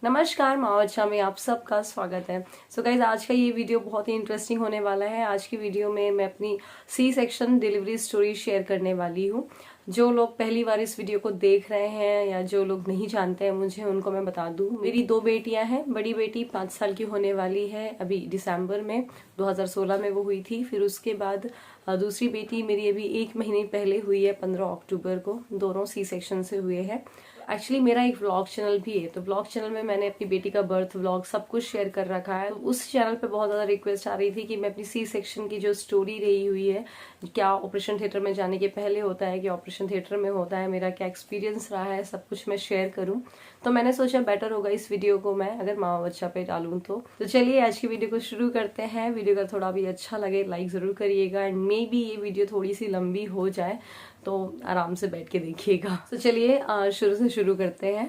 नमस्कार, माँ अच्छा में आप सबका स्वागत है। सो गाइज, आज का ये वीडियो बहुत ही इंटरेस्टिंग होने वाला है। आज की वीडियो में मैं अपनी C section delivery story share करने वाली हूँ। जो लोग पहली बार इस वीडियो को देख रहे हैं या जो लोग नहीं जानते हैं मुझे, उनको मैं बता दूँ। मेरी 2 बेटियां हैं। बड़ी बेटी 5 साल की होने वाली है, अभी दिसंबर में 2016 में वो हुई थी। फिर उसके बाद दूसरी बेटी मेरी अभी 1 महीने पहले हुई है, 15 अक्टूबर को। दोनों सी सेक्शन से हुए हैं। एक्चुअली मेरा एक व्लॉग चैनल भी है, तो व्लॉग चैनल में मैंने अपनी बेटी का बर्थ व्लॉग सब कुछ शेयर कर रखा है। तो उस चैनल पे बहुत ज्यादा रिक्वेस्ट आ रही थी कि मैं अपनी सी सेक्शन की जो स्टोरी रही हुई है, क्या ऑपरेशन थिएटर में जाने के पहले होता है, क्या ऑपरेशन थिएटर में होता है, मेरा क्या एक्सपीरियंस रहा है, सब कुछ मैं शेयर करूं। तो मैंने सोचा बेटर होगा इस वीडियो को मैं अगर माँ बच्चा पे डालूं तो चलिए आज की वीडियो को शुरू करते हैं। वीडियो का थोड़ा भी अच्छा लगे लाइक जरूर करिएगा, एंड मे बी ये वीडियो थोड़ी सी लंबी हो जाए तो आराम से बैठ के देखिएगा। तो चलिए शुरू से शुरू करते हैं।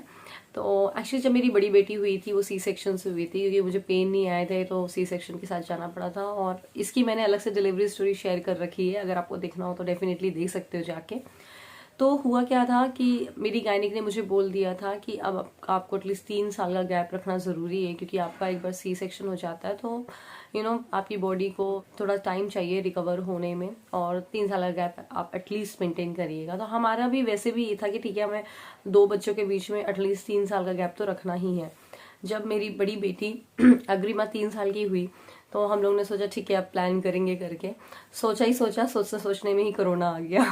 तो एक्चुअली जब मेरी बड़ी बेटी हुई थी वो सी सेक्शन से हुई थी, क्योंकि मुझे पेन नहीं आए थे तो सी सेक्शन के साथ जाना पड़ा था। और इसकी मैंने अलग से डिलीवरी स्टोरी शेयर कर रखी है, अगर आपको देखना हो तो डेफिनेटली देख सकते हो जाके। तो हुआ क्या था कि मेरी गायनिक ने मुझे बोल दिया था कि अब आपको एटलीस्ट 3 साल का गैप रखना ज़रूरी है, क्योंकि आपका एक बार सी सेक्शन हो जाता है तो आपकी बॉडी को थोड़ा टाइम चाहिए रिकवर होने में, और 3 साल का गैप आप एटलीस्ट मेंटेन करिएगा। तो हमारा भी वैसे भी ये था कि ठीक है, हमें 2 बच्चों के बीच में एटलीस्ट 3 साल का गैप तो रखना ही है। जब मेरी बड़ी बेटी अग्रिमा 3 साल की हुई तो हम लोग ने सोचा ठीक है अब प्लान करेंगे करके। सोचा ही सोचा, सोचते सोचने में ही कोरोना आ गया।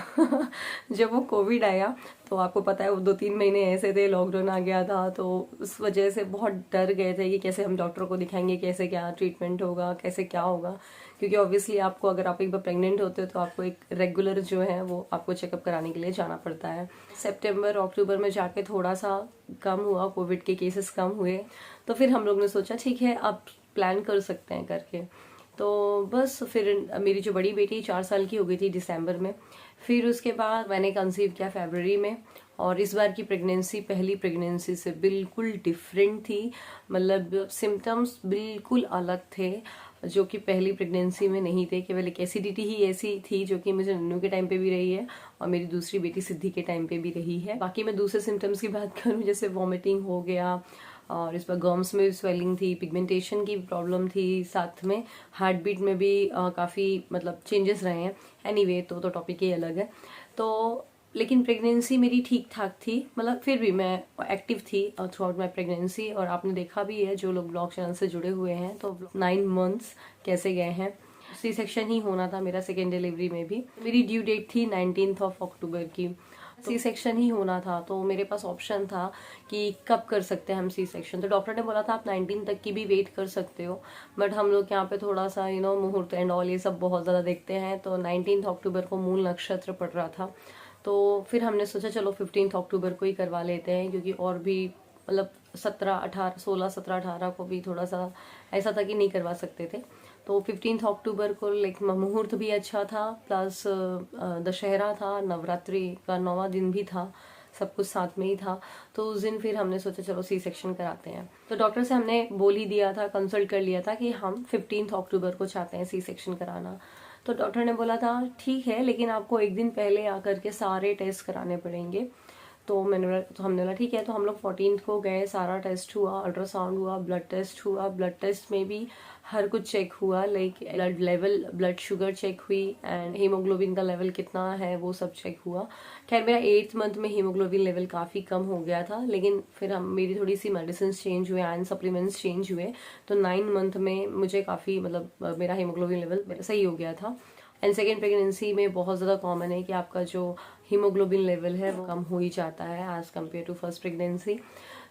जब वो कोविड आया तो आपको पता है वो 2-3 महीने ऐसे थे, लॉकडाउन आ गया था, तो उस वजह से बहुत डर गए थे कि कैसे हम डॉक्टर को दिखाएंगे, कैसे क्या ट्रीटमेंट होगा, कैसे क्या होगा। क्योंकि ऑब्वियसली आपको अगर आप एक बार प्रेग्नेंट होते हो तो आपको एक रेगुलर जो है वो आपको चेकअप कराने के लिए जाना पड़ता है। सितंबर अक्टूबर में जाके थोड़ा सा कम हुआ, कोविड के केसेस कम हुए, तो फिर हम लोग ने सोचा ठीक है अब प्लान कर सकते हैं करके। तो बस फिर मेरी जो बड़ी बेटी 4 साल की हो गई थी दिसंबर में। फिर उसके बाद मैंने कंसीव किया फरवरी में। और इस बार की प्रेगनेंसी पहली प्रेगनेंसी से बिल्कुल डिफरेंट थी। मतलब सिम्टम्स बिल्कुल अलग थे जो कि पहली प्रेगनेंसी में नहीं थे। केवल एक एसिडिटी ही ऐसी थी जो कि मुझे नन्नू के टाइम पे भी रही है और मेरी दूसरी बेटी सिद्धि के टाइम पे भी रही है। बाकी मैं दूसरे सिम्टम्स की बात करूं, जैसे वॉमिटिंग हो गया, और इस पर गम्स में भी स्वेलिंग थी, पिगमेंटेशन की प्रॉब्लम थी, साथ में हार्ट बीट में भी काफ़ी मतलब चेंजेस रहे हैं। एनीवे तो टॉपिक ही अलग है। तो लेकिन प्रेगनेंसी मेरी ठीक ठाक थी, मतलब फिर भी मैं एक्टिव थी थ्रू आउट माई प्रेगनेंसी। और आपने देखा भी है जो लोग ब्लॉग चैनल से जुड़े हुए हैं, तो 9 मंथ्स कैसे गए हैं। सी सेक्शन ही होना था मेरा सेकेंड डिलीवरी में भी। मेरी ड्यू डेट थी 19 अक्टूबर की। सी सेक्शन ही होना था, तो मेरे पास ऑप्शन था कि कब कर सकते हैं हम सी सेक्शन। तो डॉक्टर ने बोला था आप 19 तक की भी वेट कर सकते हो, बट हम लोग यहाँ पे थोड़ा सा मुहूर्त एंड ऑल ये सब बहुत ज़्यादा देखते हैं। तो 19 अक्टूबर को मूल नक्षत्र पड़ रहा था, तो फिर हमने सोचा चलो 15 अक्टूबर को ही करवा लेते हैं, क्योंकि और भी मतलब 16, 17, 18 को भी थोड़ा सा ऐसा था कि नहीं करवा सकते थे। तो 15 अक्टूबर को लाइक मुहूर्त भी अच्छा था, प्लस दशहरा था, नवरात्रि का 9वां दिन भी था, सब कुछ साथ में ही था। तो उस दिन फिर हमने सोचा चलो सी सेक्शन कराते हैं। तो डॉक्टर से हमने बोल ही दिया था, कंसल्ट कर लिया था कि हम 15 अक्टूबर को चाहते हैं सी सेक्शन कराना। तो डॉक्टर ने बोला था ठीक है, लेकिन आपको एक दिन पहले आकर के सारे टेस्ट कराने पड़ेंगे। तो हमने बोला ठीक है। तो हम लोग 14 को गए, सारा टेस्ट हुआ, अल्ट्रासाउंड हुआ, ब्लड टेस्ट हुआ। ब्लड टेस्ट में भी हर कुछ चेक हुआ, like blood level, blood sugar check हुई, एंड हीमोग्लोबिन का लेवल कितना है वो सब चेक हुआ। खैर मेरा 8th मंथ में हीमोग्लोबिन लेवल काफ़ी कम हो गया था, लेकिन फिर मेरी थोड़ी सी मेडिसिन चेंज हुए, आयरन सप्लीमेंट्स चेंज हुए, तो 9 मंथ में मुझे काफ़ी मतलब मेरा हीमोग्लोबिन लेवल सही हो गया था। एंड सेकेंड प्रेगनेंसी में बहुत ज़्यादा कॉमन है कि आपका जो हीमोग्लोबिन लेवल है वो कम हो ही जाता है as compare to first pregnancy.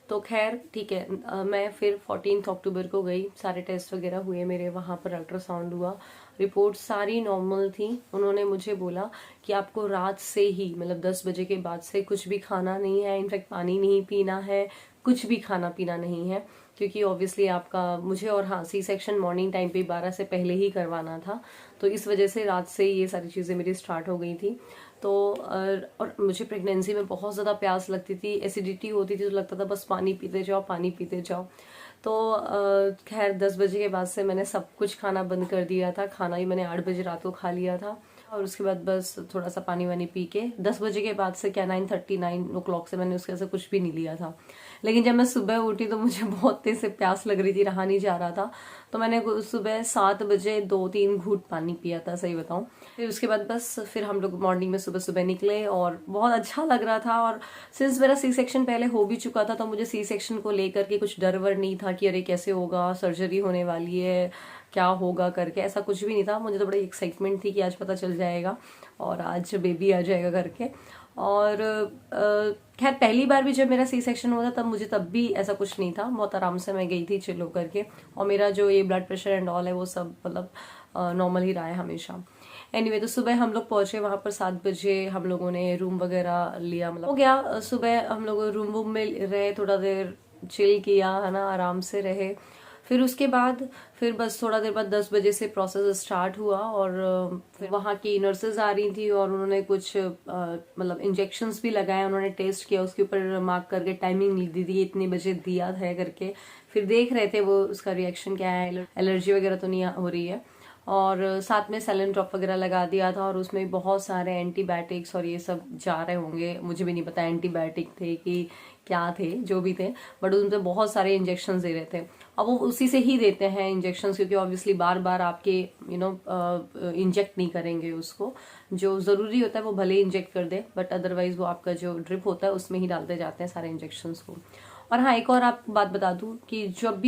तो खैर ठीक है, मैं फिर 14 अक्टूबर को गई, सारे टेस्ट वगैरह हुए मेरे, वहाँ पर अल्ट्रासाउंड हुआ, रिपोर्ट सारी नॉर्मल थी। उन्होंने मुझे बोला कि आपको रात से ही मतलब 10 बजे के बाद से कुछ भी खाना नहीं है, इनफैक्ट पानी नहीं पीना है, कुछ भी खाना पीना नहीं है, क्योंकि ऑब्वियसली आपका मुझे और हाँ सी सेक्शन मॉर्निंग टाइम पे 12 से पहले ही करवाना था, तो इस वजह से रात से ये सारी चीज़ें मेरी स्टार्ट हो गई थी। तो और मुझे प्रेगनेंसी में बहुत ज़्यादा प्यास लगती थी, एसिडिटी होती थी, तो लगता था बस पानी पीते जाओ, पानी पीते जाओ। तो खैर 10 बजे के बाद से मैंने सब कुछ खाना बंद कर दिया था। खाना ही मैंने 8 बजे रात को खा लिया था, और उसके बाद बस थोड़ा सा पानी वानी पी के 10 बजे के बाद से क्या 9:30 9 o'clock से मैंने उसके से कुछ भी नहीं लिया था। लेकिन जब मैं सुबह उठी तो मुझे बहुत तेज से प्यास लग रही थी, रहा नहीं जा रहा था। तो मैंने सुबह 7 बजे 2-3 घूंट पानी पिया था, सही बताऊं। फिर उसके बाद बस फिर हम लोग मॉर्निंग में सुबह सुबह निकले और बहुत अच्छा लग रहा था। और सिंस मेरा सी सेक्शन पहले हो भी चुका था तो मुझे सी सेक्शन को लेकर के कुछ डर वर नहीं था कि अरे कैसे होगा, सर्जरी होने वाली है, क्या होगा करके, ऐसा कुछ भी नहीं था। मुझे तो बड़ी एक्साइटमेंट थी कि आज पता चल जाएगा और आज बेबी आ जाएगा करके। और खैर पहली बार भी जब मेरा सी सेक्शन हुआ था तब मुझे तब भी ऐसा कुछ नहीं था, बहुत आराम से मैं गई थी चिल होकर के। और मेरा जो ये ब्लड प्रेशर एंड ऑल है वो सब मतलब नॉर्मल ही रहा है हमेशा। एनीवे तो सुबह हम लोग पहुंचे वहां पर 7 बजे। हम लोगों ने रूम वगैरह लिया, मतलब हो गया। सुबह हम लोग रूम वूम में रहे, थोड़ा देर चिल किया है ना, आराम से रहे। फिर उसके बाद फिर बस थोड़ा देर बाद 10 बजे से प्रोसेस स्टार्ट हुआ और फिर वहाँ की नर्सेज आ रही थी और उन्होंने कुछ मतलब इंजेक्शंस भी लगाए, उन्होंने टेस्ट किया, उसके ऊपर मार्क करके टाइमिंग लिख दी थी, इतने बजे दिया है करके। फिर देख रहे थे वो उसका रिएक्शन क्या है, एलर्जी वगैरह तो नहीं हो रही है। और साथ में सेलन ड्रॉप वगैरह लगा दिया था और उसमें बहुत सारे एंटीबायोटिक्स और ये सब जा रहे होंगे, मुझे भी नहीं पता एंटीबायोटिक थे कि क्या थे, जो भी थे, बट उनसे बहुत सारे इंजेक्शन दे रहे थे। अब वो उसी से ही देते हैं इंजेक्शन, क्योंकि ऑब्वियसली बार बार आपके इंजेक्ट नहीं करेंगे उसको। जो जरूरी होता है वो भले इंजेक्ट कर दे, बट अदरवाइज वो आपका जो ड्रिप होता है उसमें ही डालते जाते हैं सारे इंजेक्शन को। और हाँ, एक और आप बात बता दूं कि जब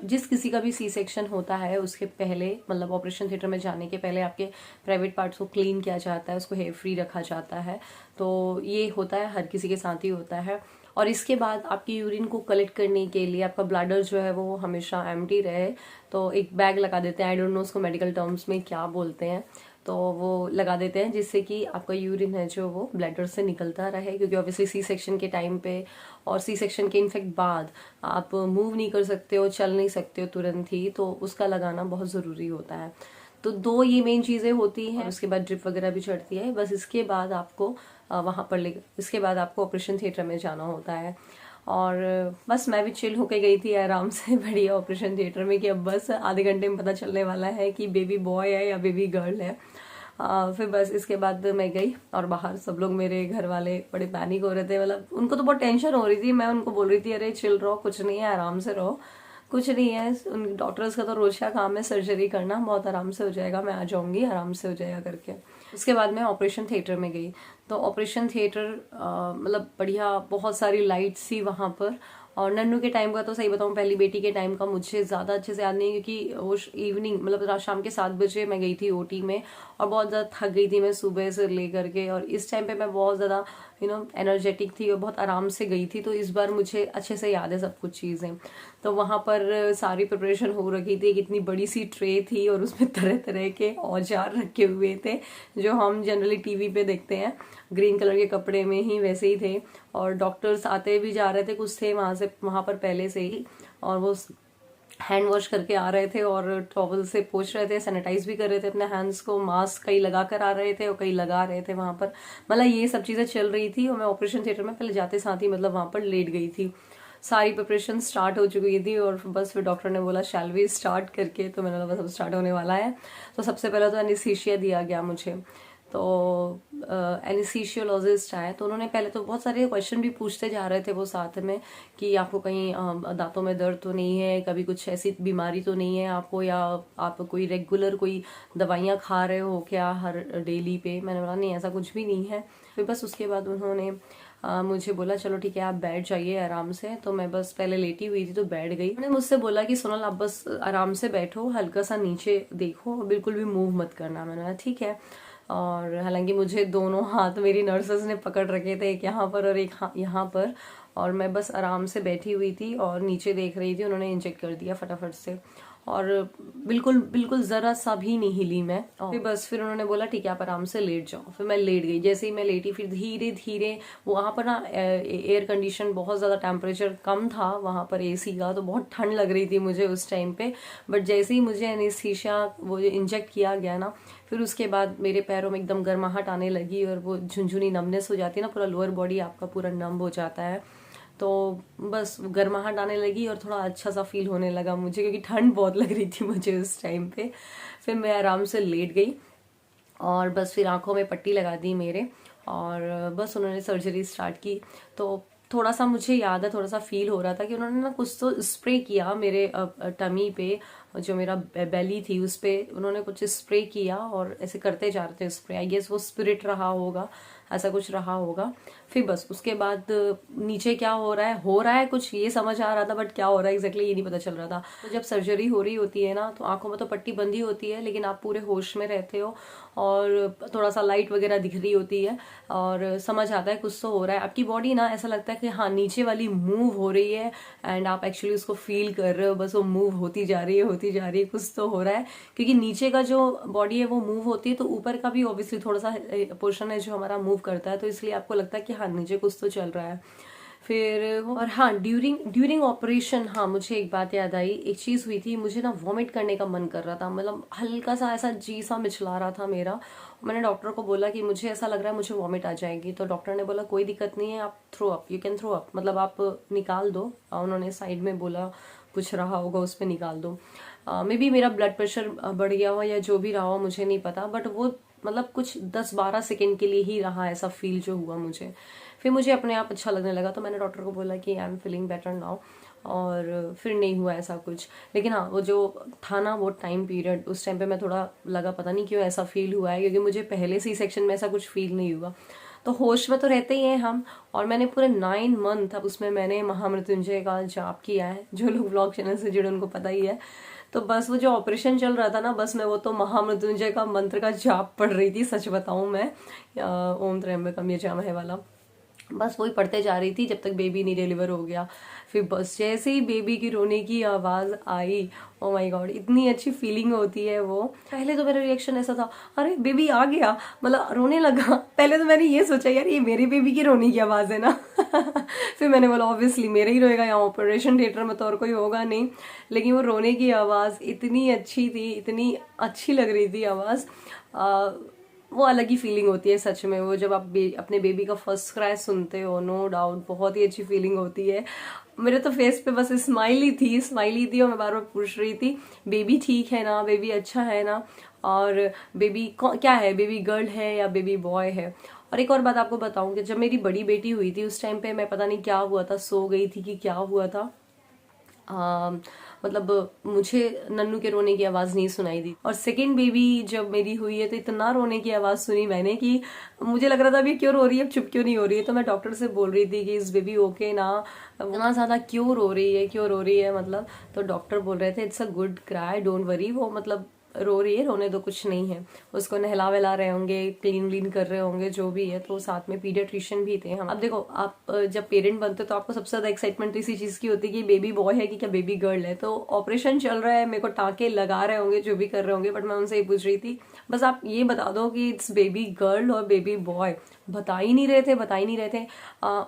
जिस किसी का भी सी सेक्शन होता है उसके पहले, मतलब ऑपरेशन थिएटर में जाने के पहले आपके प्राइवेट पार्ट्स को क्लीन किया जाता है, उसको हेयर फ्री रखा जाता है। तो ये होता है, हर किसी के साथ ही होता है। और इसके बाद आपकी यूरिन को कलेक्ट करने के लिए आपका ब्लैडर जो है वो हमेशा एम्प्टी रहे, तो एक बैग लगा देते हैं। आई डोंट नो उसको मेडिकल टर्म्स में क्या बोलते हैं, तो वो लगा देते हैं जिससे कि आपका यूरिन है जो वो ब्लैडर से निकलता रहे। क्योंकि ऑब्वियसली सी सेक्शन के टाइम पे और सी सेक्शन के इनफेक्ट बाद आप मूव नहीं कर सकते हो, चल नहीं सकते हो तुरंत ही, तो उसका लगाना बहुत ज़रूरी होता है। तो दो ये मेन चीज़ें होती हैं। उसके बाद ड्रिप वगैरह भी चढ़ती है। बस इसके बाद आपको वहाँ पर इसके बाद आपको ऑपरेशन थिएटर में जाना होता है। और बस मैं भी चिल होके गई थी आराम से बढ़िया ऑपरेशन थिएटर में कि अब बस आधे घंटे में पता चलने वाला है कि बेबी बॉय है या बेबी गर्ल है। फिर बस इसके बाद मैं गई और बाहर सब लोग, मेरे घर वाले बड़े पैनिक हो रहे थे, मतलब उनको तो बहुत टेंशन हो रही थी। मैं उनको बोल रही थी अरे चिल रहो, कुछ नहीं है, आराम से रहो, कुछ नहीं है। उन डॉक्टर्स का तो रोज का काम है सर्जरी करना, बहुत आराम से हो जाएगा, मैं आ जाऊंगी, आराम से हो जाएगा करके। उसके बाद मैं ऑपरेशन थिएटर में गई। तो ऑपरेशन थिएटर मतलब बढ़िया, बहुत सारी लाइट्स थी वहां पर। और नन्नू के टाइम का तो सही बताऊं, पहली बेटी के टाइम का मुझे ज्यादा अच्छे से याद नहीं है, क्योंकि वो इवनिंग मतलब रात शाम के 7 बजे मैं गई थी ओटी में और बहुत ज्यादा थक गई थी मैं सुबह से लेकर के। और इस टाइम पे मैं बहुत ज्यादा एनर्जेटिक थी और बहुत आराम से गई थी, तो इस बार मुझे अच्छे से याद है सब कुछ चीजें। तो वहां पर सारी प्रिपरेशन हो रखी थी, एक इतनी बड़ी सी ट्रे थी और उसमें तरह तरह के औजार रखे हुए थे जो हम जनरली टीवी पे देखते हैं, ग्रीन कलर के कपड़े में ही वैसे ही थे। और डॉक्टर्स आते भी जा रहे थे, कुछ थे वहां पर पहले से ही, और वो हैंड वॉश करके आ रहे थे और टॉवल से पोंछ रहे थे, सैनिटाइज भी कर रहे थे अपने हैंड्स को, मास्क कई लगा कर आ रहे थे और कई लगा रहे थे वहां पर। मतलब ये सब चीजें चल रही थी और मैं ऑपरेशन थिएटर में पहले जाते साथ ही मतलब वहां पर लेट गई थी। सारी प्रिपरेशन स्टार्ट हो चुकी थी और बस फिर डॉक्टर ने बोला शैल वी स्टार्ट करके, तो मैंने बोला बस अब स्टार्ट होने वाला है। तो सबसे पहले तो एनेस्थीसिया दिया गया मुझे। तो एनेस्थीसियोलॉजिस्ट आए, तो उन्होंने पहले तो बहुत सारे क्वेश्चन भी पूछते जा रहे थे वो साथ में कि आपको कहीं दांतों में दर्द तो नहीं है, कभी कुछ ऐसी बीमारी तो नहीं है आपको, या आप कोई रेगुलर कोई दवाइयाँ खा रहे हो क्या हर डेली पे। मैंने बोला नहीं ऐसा कुछ भी नहीं है। फिर बस उसके बाद उन्होंने मुझे बोला चलो ठीक है आप बैठ जाइए आराम से। तो मैं बस पहले लेटी हुई थी तो बैठ गई। उन्होंने मुझसे बोला कि सोनल आप बस आराम से बैठो, हल्का सा नीचे देखो, बिल्कुल भी मूव मत करना। मैंने कहा ठीक है। और हालांकि मुझे दोनों हाथ मेरी नर्सेस ने पकड़ रखे थे, एक यहाँ पर और एक यहाँ पर, और मैं बस आराम से बैठी हुई थी और नीचे देख रही थी। उन्होंने इंजेक्ट कर दिया फटाफट से और बिल्कुल बिल्कुल जरा सा भी नहीं हिली मैं। और फिर उन्होंने बोला ठीक है आप आराम से लेट जाओ। फिर मैं लेट गई। जैसे ही मैं लेटी फिर धीरे धीरे वहां पर ना एयर कंडीशन, बहुत ज्यादा टेम्परेचर कम था वहां पर एसी का, तो बहुत ठंड लग रही थी मुझे उस टाइम पे। बट जैसे ही मुझे एनेस्थीसिया वो इंजेक्ट किया गया ना, फिर उसके बाद मेरे पैरों में एकदम गर्माहट आने लगी और वो झुंझुनी नमनेस हो जाती है ना, पूरा लोअर बॉडी आपका पूरा नम हो जाता है। तो बस गर्माहट आने लगी और थोड़ा अच्छा सा फील होने लगा मुझे, क्योंकि ठंड बहुत लग रही थी मुझे उस टाइम पे। फिर मैं आराम से लेट गई और बस फिर आंखों में पट्टी लगा दी मेरे, और बस उन्होंने सर्जरी स्टार्ट की। तो थोड़ा सा मुझे याद है, थोड़ा सा फील हो रहा था कि उन्होंने ना कुछ तो स्प्रे किया मेरे टमी पे, जो मेरा बेली थी उस पे उन्होंने कुछ स्प्रे किया और ऐसे करते जा रहे थे स्प्रे। आई गेस वो स्पिरिट रहा होगा, ऐसा कुछ रहा होगा। फिर बस उसके बाद नीचे क्या हो रहा है कुछ ये समझ आ रहा था, बट क्या हो रहा है एग्जैक्टली ये नहीं पता चल रहा था। तो जब सर्जरी हो रही होती है ना, तो आंखों में तो पट्टी बंधी होती है, लेकिन आप पूरे होश में रहते हो और थोड़ा सा लाइट वगैरह दिख रही होती है और समझ आता है कुछ तो हो रहा है। आपकी बॉडी ना ऐसा लगता है कि हाँ नीचे वाली मूव हो रही है एंड आप एक्चुअली उसको फील कर रहे हो, बस वो मूव होती जा रही है, कुछ तो हो रहा है। क्योंकि नीचे का जो बॉडी है वो मूव होती है, तो ऊपर का भी ऑब्वियसली थोड़ा सा पोर्शन है जो हमारा मूव करता है, तो इसलिए आपको लगता है कि हाँ नीचे कुछ तो चल रहा है। फिर और हाँ, ड्यूरिंग ऑपरेशन, हाँ मुझे एक बात याद आई, एक चीज हुई थी, मुझे ना वॉमिट करने का मन कर रहा था, मतलब हल्का सा ऐसा जी सा मिचला रहा था मेरा। मैंने डॉक्टर को बोला कि मुझे ऐसा लग रहा है मुझे वॉमिट आ जाएगी, तो डॉक्टर ने बोला कोई दिक्कत नहीं है, आप throw up, you can throw up, मतलब आप निकाल दो। उन्होंने साइड में बोला कुछ रहा होगा उस पर निकाल दो। मे बी मेरा ब्लड प्रेशर बढ़ गया हो या जो भी रहा हो मुझे नहीं पता, बट वो मतलब कुछ 10-12 सेकेंड के लिए ही रहा ऐसा फील जो हुआ मुझे। फिर मुझे अपने आप अच्छा लगने लगा, तो मैंने डॉक्टर को बोला कि I am feeling better now, और फिर नहीं हुआ ऐसा कुछ। लेकिन हाँ वो जो था ना वो टाइम पीरियड, उस टाइम पे मैं थोड़ा लगा पता नहीं क्यों ऐसा फील हुआ है, क्योंकि मुझे पहले सी सेक्शन में ऐसा कुछ फील नहीं हुआ। तो होश में तो रहते ही हैं हम, और मैंने पूरे 9 मंथ अब उसमें मैंने महामृत्युंजय का जाप किया है। जो लोग व्लॉग चैनल से जुड़े उनको पता ही है। तो बस वो जो ऑपरेशन चल रहा था ना, बस मैं वो तो महामृत्युंजय का मंत्र का जाप पढ़ रही थी, सच बताऊं मैं, ओम त्र्यंबकम यजामहे वाला, बस वही पढ़ते जा रही थी जब तक बेबी नहीं डिलीवर हो गया। फिर बस जैसे ही बेबी की रोने की आवाज आई, ओ माय गॉड, इतनी अच्छी फीलिंग होती है वो। पहले तो मेरा रिएक्शन ऐसा था, अरे बेबी आ गया, मतलब रोने लगा। पहले तो मैंने ये सोचा यार ये मेरे बेबी की रोने की आवाज है ना। फिर मैंने बोला ऑब्वियसली मेरे ही रोएगा, यहाँ ऑपरेशन थिएटर में तो और कोई होगा नहीं। लेकिन वो रोने की आवाज इतनी अच्छी थी, इतनी अच्छी लग रही थी आवाज। वो अलग ही फीलिंग होती है सच में, वो जब आप अपने बेबी का फर्स्ट क्राई सुनते हो, नो डाउट बहुत ही अच्छी फीलिंग होती है। मेरे तो फेस पे बस स्माइल ही थी और मैं बार बार पूछ रही थी बेबी ठीक है ना, बेबी अच्छा है ना, और बेबी क्या है, बेबी गर्ल है या बेबी बॉय है। और एक और बात आपको बताऊं कि जब मेरी बड़ी बेटी हुई थी उस टाइम पे मैं पता नहीं क्या हुआ था, सो गई थी कि क्या हुआ था, मतलब मुझे नन्नू के रोने की आवाज नहीं सुनाई दी। और सेकंड बेबी जब मेरी हुई है तो इतना रोने की आवाज सुनी मैंने कि मुझे लग रहा था अभी क्यों रो रही है, अब चुप क्यों नहीं हो रही है। तो मैं डॉक्टर से बोल रही थी कि इस बेबी ओके ना, इतना ज्यादा क्यों रो रही है मतलब। तो डॉक्टर बोल रहे थे it's a good cry, don't worry, वो मतलब रो रही है, रोने दो, कुछ नहीं है। उसको नहला वहला रहे होंगे, क्लीन कर रहे होंगे, जो भी है। तो साथ में पीडियाट्रिशियन भी थे हम। अब देखो आप जब पेरेंट बनते हो तो आपको सबसे ज्यादा एक्साइटमेंट तो इसी चीज की होती है कि बेबी बॉय है कि क्या बेबी गर्ल है। तो ऑपरेशन चल रहा है, मेरे को टाँके लगा रहे होंगे, जो भी कर रहे होंगे, बट मैं उनसे ये पूछ रही थी बस आप ये बता दो कि इट्स बेबी गर्ल और बेबी बॉय। बता ही नहीं रहे थे।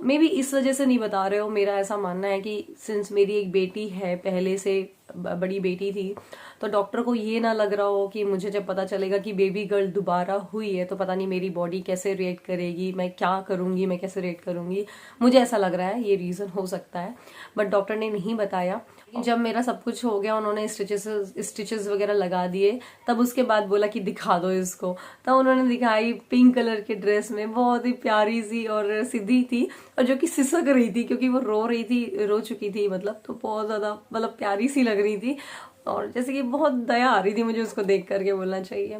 मे बी इस वजह से नहीं बता रहे हो, मेरा ऐसा मानना है कि सिंस मेरी एक बेटी है, पहले से बड़ी बेटी थी, तो डॉक्टर को ये ना लग रहा हो कि मुझे जब पता चलेगा कि बेबी गर्ल दोबारा हुई है तो पता नहीं मेरी बॉडी कैसे रिएक्ट करेगी, मैं क्या करूंगी, मैं कैसे रिएक्ट करूंगी। मुझे ऐसा लग रहा है, ये रीजन हो सकता है, बट डॉक्टर ने नहीं बताया। जब मेरा सब कुछ हो गया, उन्होंने स्टिचेस वगैरह लगा दिए, तब उसके बाद बोला कि दिखा दो इसको। तब उन्होंने दिखाई, पिंक कलर के ड्रेस में, बहुत ही प्यारी सी और सीधी थी, और जो कि सिसक रही थी क्योंकि वो रो चुकी थी, मतलब तो बहुत ज्यादा मतलब प्यारी सी लग रही थी, और जैसे कि बहुत दया आ रही थी मुझे उसको देख करके, बोलना चाहिए।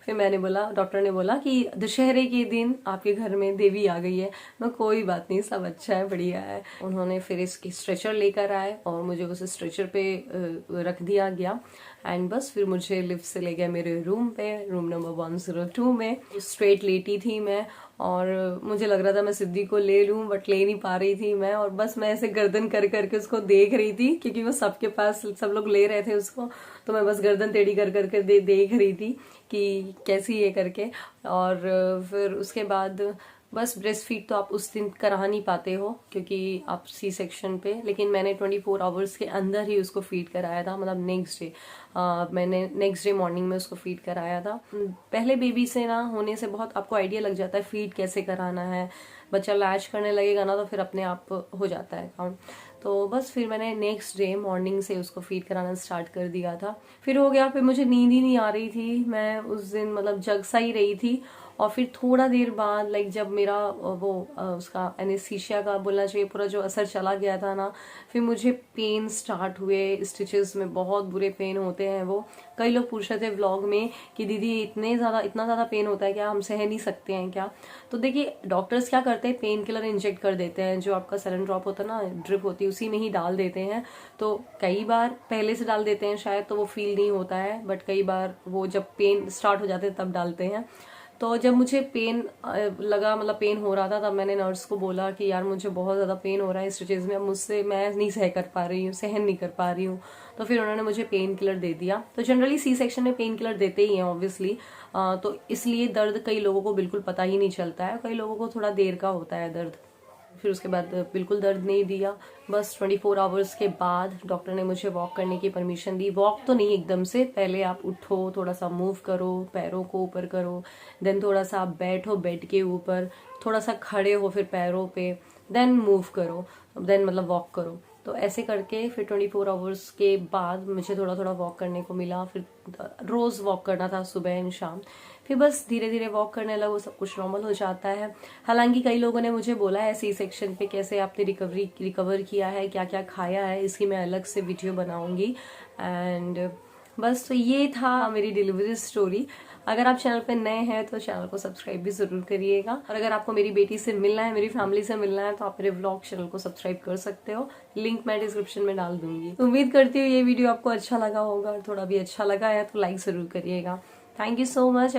फिर मैंने बोला, डॉक्टर ने बोला कि दशहरे के दिन आपके घर में देवी आ गई है। मैं कोई बात नहीं, सब अच्छा है, बढ़िया है। उन्होंने फिर इसकी स्ट्रेचर लेकर आए और मुझे उस स्ट्रेचर पे रख दिया गया, एंड बस फिर मुझे लिफ्ट से ले गया मेरे रूम पे, रूम नंबर 102 में। स्ट्रेट लेटी थी मैं, और मुझे लग रहा था मैं सिद्धि को ले लूं, बट ले नहीं पा रही थी मैं, और बस मैं ऐसे गर्दन कर करके उसको देख रही थी, क्योंकि वो सबके पास सब लोग ले रहे थे उसको, तो मैं बस गर्दन टेढ़ी कर करके देख रही थी कि कैसी ये करके। और फिर उसके बाद बस ब्रेस्ट फीड तो आप उस दिन करा नहीं पाते हो क्योंकि आप सी सेक्शन पे, लेकिन मैंने 24 आवर्स के अंदर ही उसको फीड कराया था, मतलब नेक्स्ट डे। मैंने नेक्स्ट डे मॉर्निंग में उसको फीड कराया था। पहले बेबी से ना होने से बहुत आपको आइडिया लग जाता है फीड कैसे कराना है, बच्चा लैच करने लगेगा ना तो फिर अपने आप हो जाता है काम। तो बस फिर मैंने नेक्स्ट डे मॉर्निंग से उसको फीड कराना स्टार्ट कर दिया था। फिर हो गया, फिर मुझे नींद ही नहीं आ रही थी, मैं उस दिन मतलब जग सा ही रही थी, और फिर थोड़ा देर बाद लाइक जब मेरा उसका एनेस्थीसिया का बोलना चाहिए पूरा जो असर चला गया था ना, फिर मुझे पेन स्टार्ट हुए, स्टिचेस में बहुत बुरे पेन होते हैं वो। कई लोग पूछ रहे थे व्लॉग में कि दीदी इतना ज़्यादा पेन होता है क्या, हम सह नहीं सकते हैं क्या? तो देखिए डॉक्टर्स क्या करते हैं, पेन किलर इंजेक्ट कर देते हैं, जो आपका सैलिन ड्रॉप होता है ना, ड्रिप होती है उसी में ही डाल देते हैं। तो कई बार पहले से डाल देते हैं शायद, तो वो फील नहीं होता है, बट कई बार वो जब पेन स्टार्ट हो जाते हैं तब डालते हैं। तो जब मुझे पेन लगा, मतलब पेन हो रहा था, तब मैंने नर्स को बोला कि यार मुझे बहुत ज़्यादा पेन हो रहा है स्टिचेज में, अब मुझसे मैं नहीं सहन नहीं कर पा रही हूँ। तो फिर उन्होंने मुझे पेन किलर दे दिया। तो जनरली सी सेक्शन में पेन किलर देते ही हैं ऑब्वियसली, तो इसलिए दर्द कई लोगों को बिल्कुल पता ही नहीं चलता है, कई लोगों को थोड़ा देर का होता है दर्द। फिर उसके बाद बिल्कुल दर्द नहीं दिया। बस 24 आवर्स के बाद डॉक्टर ने मुझे वॉक करने की परमिशन दी। वॉक तो नहीं एकदम से, पहले आप उठो, थोड़ा सा मूव करो, पैरों को ऊपर करो, देन थोड़ा सा आप बैठो बेड के ऊपर, थोड़ा सा खड़े हो फिर पैरों पे, देन मूव करो, देन मतलब वॉक करो। तो ऐसे करके फिर 24 आवर्स के बाद मुझे थोड़ा थोड़ा वॉक करने को मिला। फिर रोज वॉक करना था सुबह एंड शाम। फिर बस धीरे धीरे वॉक करने लगो, सब कुछ नॉर्मल हो जाता है। हालांकि कई लोगों ने मुझे बोला है सी सेक्शन पे कैसे आपने रिकवर किया है, क्या क्या खाया है, इसकी मैं अलग से वीडियो बनाऊंगी। एंड बस तो ये था मेरी डिलीवरी स्टोरी। अगर आप चैनल पे नए हैं तो चैनल को सब्सक्राइब भी जरूर करिएगा, और अगर आपको मेरी बेटी से मिलना है, मेरी फैमिली से मिलना है, तो आप मेरे व्लॉग चैनल को सब्सक्राइब कर सकते हो, लिंक मैं डिस्क्रिप्शन में डाल दूंगी। उम्मीद करती हूँ ये वीडियो आपको अच्छा लगा होगा, और थोड़ा भी अच्छा लगा है तो लाइक जरूर करिएगा। Thank you so much.